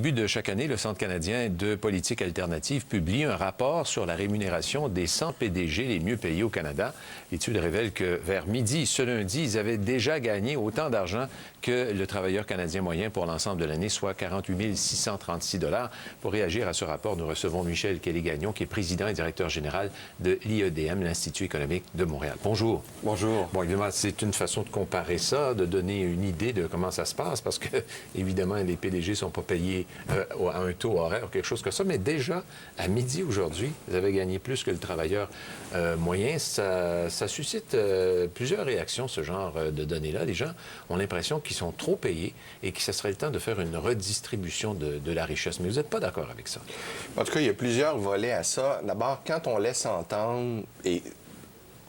Au début de chaque année, le Centre canadien de politique alternative publie un rapport sur la rémunération des 100 PDG les mieux payés au Canada. L'étude révèle que vers midi, ce lundi, ils avaient déjà gagné autant d'argent que le travailleur canadien moyen pour l'ensemble de l'année, soit 48 636 $. Pour réagir à ce rapport, nous recevons Michel Kelly-Gagnon, qui est président et directeur général de l'IEDM, l'Institut économique de Montréal. Bonjour. Bonjour. Bon, évidemment, c'est une façon de comparer ça, de donner une idée de comment ça se passe, parce que, évidemment, les PDG ne sont pas payés à un taux horaire ou quelque chose comme ça, mais déjà, à midi aujourd'hui, vous avez gagné plus que le travailleur moyen. Ça suscite plusieurs réactions, ce genre de données-là. Les gens ont l'impression qu'ils sont trop payés et que ce serait le temps de faire une redistribution de la richesse. Mais vous n'êtes pas d'accord avec ça? En tout cas, il y a plusieurs volets à ça. D'abord, quand on laisse entendre, et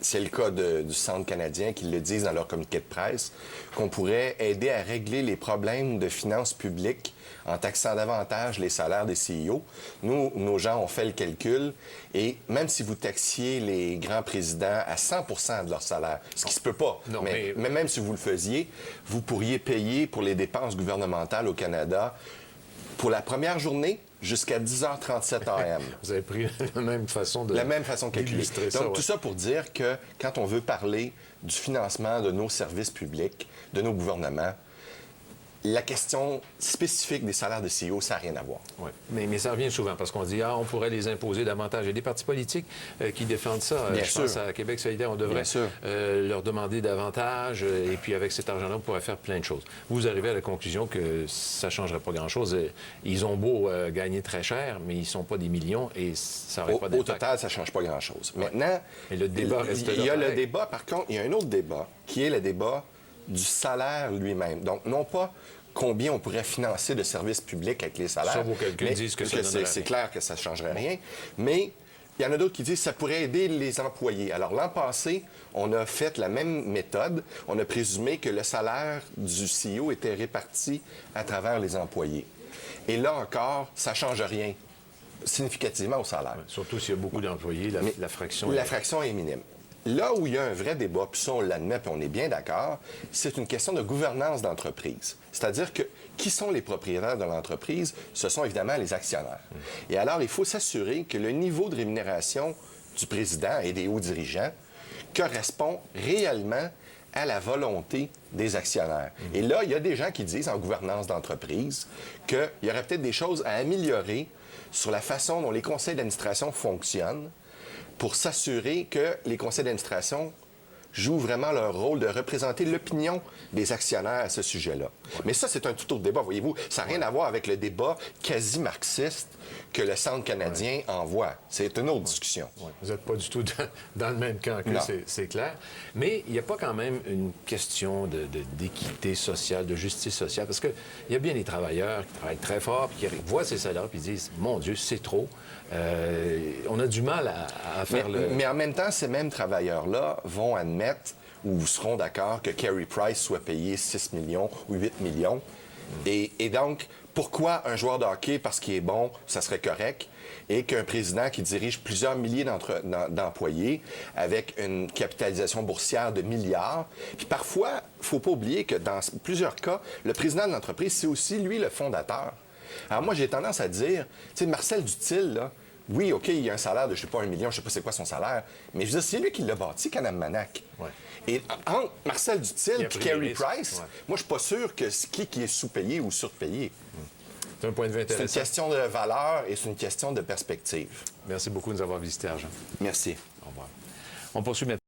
c'est le cas du Centre canadien qui le disent dans leur communiqué de presse, qu'on pourrait aider à régler les problèmes de finances publiques en taxant davantage les salaires des CEO. Nous, nos gens ont fait le calcul, et même si vous taxiez les grands présidents à 100 % de leur salaire, ce qui se peut pas, non, mais même si vous le faisiez, vous pourriez payer pour les dépenses gouvernementales au Canada pour la première journée jusqu'à 10h37 AM. Vous avez pris la même façon de... La même façon de calculer. Donc, tout ouais. ça pour dire que quand on veut parler du financement de nos services publics, de nos gouvernements, la question spécifique des salaires de CEO, ça n'a rien à voir. Oui, mais ça revient souvent parce qu'on dit « Ah, on pourrait les imposer davantage ». Il y a des partis politiques qui défendent ça. Bien Je sûr. pense à Québec solidaire, on devrait leur demander davantage et puis avec cet argent-là, on pourrait faire plein de choses. Vous arrivez à la conclusion que ça ne changerait pas grand-chose. Ils ont beau gagner très cher, mais ils ne sont pas des millions et ça n'aurait pas d'impact. Au total, ça ne change pas grand-chose. Ouais. Maintenant, et le débat reste là. Il y a le débat, par contre, il y a un autre débat qui est le débat du salaire lui-même. Donc, non pas combien on pourrait financer de services publics avec les salaires. Ça, vos calculs disent que ça donnerait c'est clair que ça ne changerait rien. Mais il y en a d'autres qui disent que ça pourrait aider les employés. Alors, l'an passé, on a fait la même méthode. On a présumé que le salaire du CEO était réparti à travers les employés. Et là encore, ça ne change rien significativement au salaire. Ouais, surtout s'il y a beaucoup d'employés, la fraction est minime. Là où il y a un vrai débat, puis ça, on l'admet, puis on est bien d'accord, c'est une question de gouvernance d'entreprise. C'est-à-dire que qui sont les propriétaires de l'entreprise? Ce sont évidemment les actionnaires. Et alors, il faut s'assurer que le niveau de rémunération du président et des hauts dirigeants correspond réellement à la volonté des actionnaires. Et là, il y a des gens qui disent, en gouvernance d'entreprise, qu'il y aurait peut-être des choses à améliorer sur la façon dont les conseils d'administration fonctionnent pour s'assurer que les conseils d'administration jouent vraiment leur rôle de représenter l'opinion des actionnaires à ce sujet-là. Ouais. Mais ça, c'est un tout autre débat, voyez-vous. Ça n'a rien à voir avec le débat quasi-marxiste que le Centre canadien envoie. C'est une autre discussion. Ouais. Vous n'êtes pas du tout dans le même camp que c'est clair. Mais il n'y a pas quand même une question d'équité sociale, de justice sociale, parce qu'il y a bien des travailleurs qui travaillent très fort, puis qui voient ces salaires, puis disent « Mon Dieu, c'est trop ». On a du mal à faire Mais en même temps, ces mêmes travailleurs-là vont admettre ou seront d'accord que Carey Price soit payé 6 millions ou 8 millions. Et donc, pourquoi un joueur de hockey, parce qu'il est bon, ça serait correct, et qu'un président qui dirige plusieurs milliers d'employés avec une capitalisation boursière de milliards? Puis parfois, il ne faut pas oublier que dans plusieurs cas, le président de l'entreprise, c'est aussi, lui, le fondateur. Alors moi, j'ai tendance à dire, tu sais, Marcel Dutil, là, oui, OK, il y a un salaire de, je ne sais pas, 1 million, je ne sais pas c'est quoi son salaire, mais je veux dire, c'est lui qui l'a bâti, Kanamanack. Ouais. Et entre Marcel Dutil et Carey Price, moi, je ne suis pas sûr que qui est sous-payé ou surpayé. C'est un point de vue intéressant. C'est une question de valeur et c'est une question de perspective. Merci beaucoup de nous avoir visités, Argent. Merci. Au revoir. On poursuit maintenant.